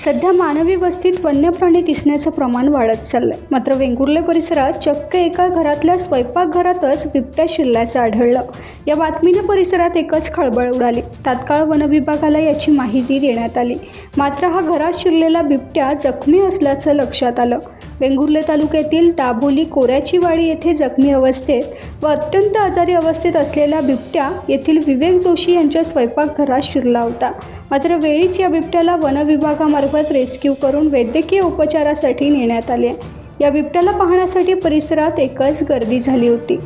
सध्या मानवी वस्तीत वन्य प्राणी दिसण्याचं प्रमाण वाढत चाललंय. मात्र वेंगुर्ले परिसरात चक्क एका घरातल्या स्वयंपाकघरातच बिबट्या शिरल्याचं आढळलं. या बातमीने परिसरात एकच खळबळ उडाली. तात्काळ वनविभागाला याची माहिती देण्यात आली. मात्र हा घरात शिरलेला बिबट्या जखमी असल्याचं लक्षात आलं. वेंगुर्ले तालुक्यातील दाभोली कोऱ्याचीवाडी येथे जखमी अवस्थेत व अत्यंत आजारी अवस्थेत असलेला बिबट्या येथील विवेक जोशी यांच्या स्वयंपाकघरात शिरला होता. मात्र वेळीच या बिबट्याला वनविभागामार्फत रेस्क्यू करून वैद्यकीय उपचारासाठी नेण्यात आले. या बिबट्याला पाहण्यासाठी परिसरात एकच गर्दी झाली होती.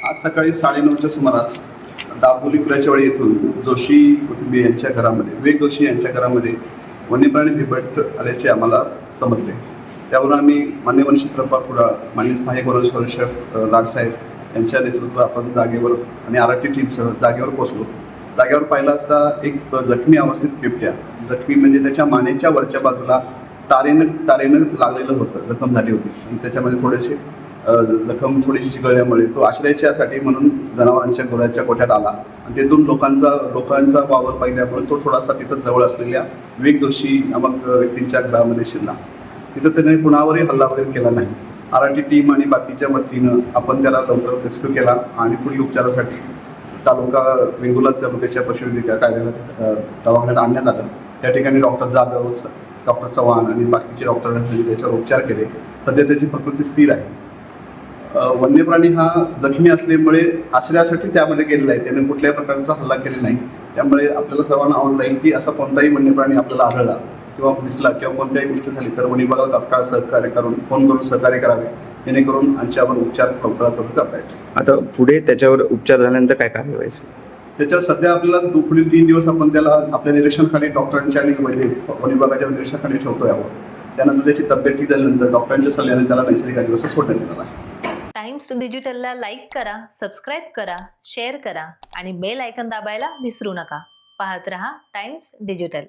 आज सकाळी 9:30च्या सुमारास दाभोली कोऱ्याचीवाडी येथून जोशी कुटुंबीय यांच्या घरामध्ये विवेक जोशी यांच्या घरामध्ये वन्यप्राणी बिबट आल्याचे आम्हाला समजले. त्यावरून आम्ही माननीय वनक्षेत्रपाल कुडाळ, माननीय सहाय्यक वनसंरक्षक लाडसाहेब यांच्या नेतृत्वात आपण जागेवर आणि आरटी टीमसह जागेवर पोहोचलो. जागेवर पाहिला असता एक जखमी अवस्थेत बिबट्या, जखमी म्हणजे त्याच्या मानेच्या वरच्या बाजूला तारेनं लागलेलं होतं, जखम झाली होती आणि त्याच्यामध्ये थोडेसे जखम थोडीशी चिघळल्यामुळे तो आश्रयाच्यासाठी म्हणून जनावरांच्या गोळ्याच्या कोठ्यात आला आणि तेथून लोकांचा वावर पाहिल्यामुळे तो थोडासा तिथं जवळ असलेल्या विवेक जोशी नामक व्यक्तींच्या घरामध्ये शिरला. तिथं त्याने कुणावरही हल्ला वगैरे केला नाही. आरटी टीम आणि बाकीच्या वतीनं आपण त्याला लवकर रेस्क्यू केला आणि पुढील उपचारासाठी वेंगुर्ला तालुक्याच्या पशुवैद्यकीय कार्यालयात दवाखान्यात आणण्यात आलं. त्या ठिकाणी डॉक्टर जाधव, डॉक्टर चव्हाण आणि बाकीचे डॉक्टरांनी त्याच्यावर उपचार केले. सध्या त्याची प्रकृती स्थिर आहे. वन्यप्राणी हा जखमी असल्यामुळे आश्रयासाठी त्यामध्ये गेलेला आहे. त्याने कुठल्याही प्रकारचा हल्ला केलेला नाही. त्यामुळे आपल्याला सर्वांना आवडलं आहे की असा कोणताही वन्यप्राणी आपल्याला आढळला किंवा दिसला किंवा कोणत्याही गोष्ट झाली तर वनविभागाला तात्काळ सहकार्य करून फोन करून सहकार्य करावे, जेणेकरून आमच्यावर उपचार लवकरात लवकर करता येईल. आता पुढे त्याच्यावर उपचार झाल्यानंतर काय कार्यवाही? त्याच्यावर सध्या आपल्याला पुढील 3 दिवस आपण त्याला आपल्या निरीक्षणाखाली डॉक्टरांच्या आणि वनविभागाच्या निरीक्षणाखाली ठेवतोय आहोत. त्यानंतर त्याची तब्येत ठीक झाल्यानंतर डॉक्टरांच्या सल्ल्याने त्याला नैसर्गिक दिवस सोडण्यात येणार आहे. टाइम्स डिजिटलला लाईक करा, सबस्क्राईब करा, शेअर करा आणि बेल आयकॉन दाबायला विसरू नका. पाहत रहा टाइम्स डिजिटल.